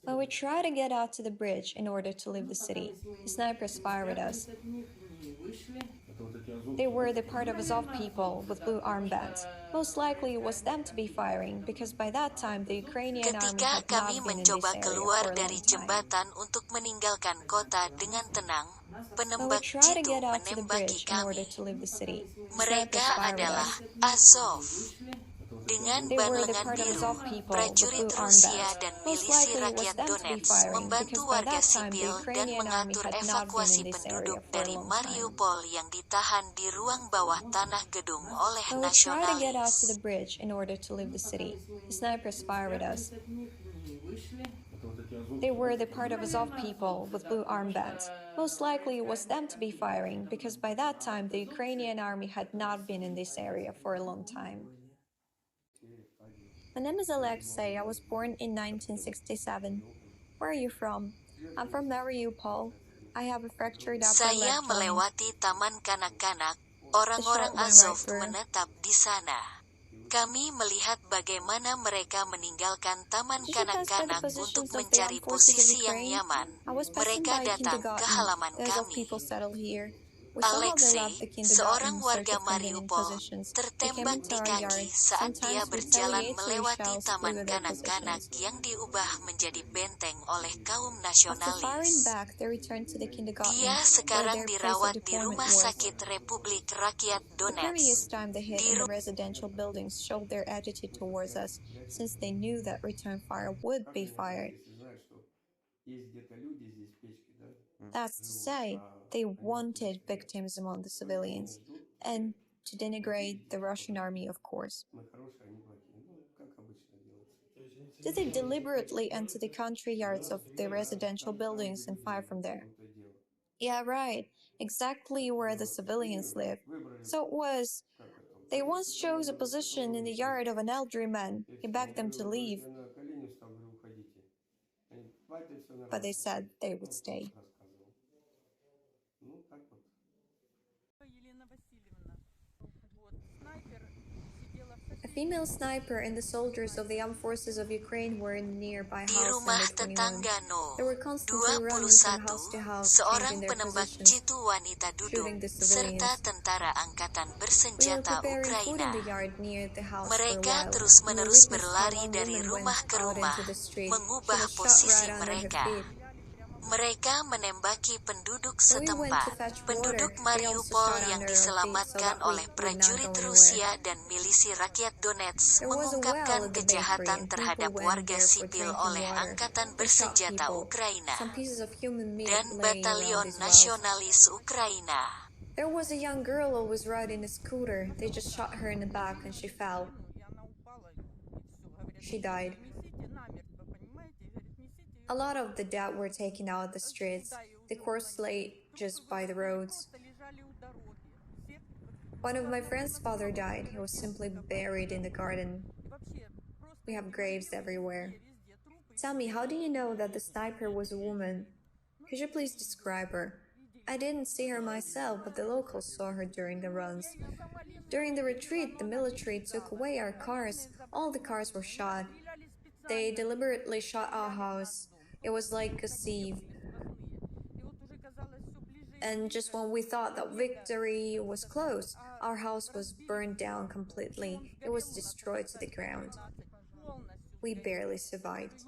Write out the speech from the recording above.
When we tried to get out to the bridge in order to leave the city, the snipers fired at us. They were the part of Azov people with blue armbands. Most likely it was them to be firing because by that time the Ukrainian army Ketika had kami not been in mencoba this area keluar for a dari long time. jembatan untuk meninggalkan kota dengan tenang, When we penembak tried to jitu get out to the menembaki bridge in kami. order to leave the city, the snipers Mereka fired at adalah us. Azov. Dengan They ban were the lengan part of biru, Azov people with prajurit blue Rusia armbands. dan Most milisi likely it was rakyat them to be Donetsk firing membantu because by warga that time the sipil dan Ukrainian army mengatur had not been in evakuasi this area penduduk for a dari long time. Mariupol yang ditahan di ruang bawah tanah gedung oleh When we tried to get out to the nasionalis. bridge in order to leave the city, the snipers fired at us. They were the part of Azov people with blue armbands. Most likely it was them to be firing because by that time the Ukrainian army had not been in this area for a long time. My name is Alexei. I was born in 1967. Where are you from? I'm from Mariupol. I have a fractured upper Saya left joint. melewati taman kanak-kanak. The Orang-orang shot went right Azov through. menetap di sana. Kami melihat bagaimana mereka meninggalkan taman Did you pass by the kanak-kanak untuk positions of the mencari armed forces of posisi yang Ukraine? nyaman. I was passing Mereka by datang ke kindergarten. halaman The Azov kami. people settled here. We saw how they left Alexei, the kindergarten seorang in search warga of convenient Mariupol, positions. They came tertembak into di our kaki yard. saat dia Sometimes berjalan retaliatory melewati shells flew taman at their kanak-kanak positions. yang diubah menjadi benteng oleh kaum After firing nasionalis. back, they returned to the Dia kindergarten, where sekarang their place of dirawat di deployment Rumah was. Sakit Republik Rakyat The previous Donetsk. time they hit Di in the residential buildings showed their attitude towards us, since they knew that return fire would be fired. That's to say, they wanted victims among the civilians, and to denigrate the Russian army, of course. Did they deliberately enter the country yards of the residential buildings and fire from there? Yeah, right. Exactly where the civilians live. So it was. They once chose a position in the yard of an elderly man. He begged them to leave, but they said they would stay. A female sniper and the soldiers of the armed forces of Ukraine were in the nearby Di house rumah number 21. tetangga No. They were constantly running from house to 21, house, seorang changing their penembak positions, jitu wanita duduk, shooting the serta civilians. tentara angkatan We were bersenjata preparing food in Ukraina. the yard near the house for a Mereka while. We terus-menerus witnessed how berlari one dari woman rumah went ke out rumah, into the street. She mengubah was shot posisi right under her mereka. feet. Mereka menembaki penduduk When we went to setempat. fetch Penduduk water, they also Mariupol shot yang under our feet so diselamatkan that we oleh would not prajurit go anywhere. Rusia dan milisi rakyat Donetsk There was a well mengungkapkan at the bakery kejahatan and terhadap people went warga there for sipil drinking oleh water. Angkatan They shot Bersenjata people. Ukraina Some pieces of human meat dan lay around Batalion these wells. Nasionalis Ukraina. There was a young girl who was riding a scooter. They just shot her in the back and she fell. She died. A lot of the dead were taken out of the streets. The corpses lay just by the roads. One of my friend's father died. He was simply buried in the garden. We have graves everywhere. Tell me, how do you know that the sniper was a woman? Could you please describe her? I didn't see her myself, but the locals saw her during the runs. During the retreat, the military took away our cars. All the cars were shot. They deliberately shot our house. It was like a sieve. And just when we thought that victory was close, our house was burned down completely. It was destroyed to the ground. We barely survived.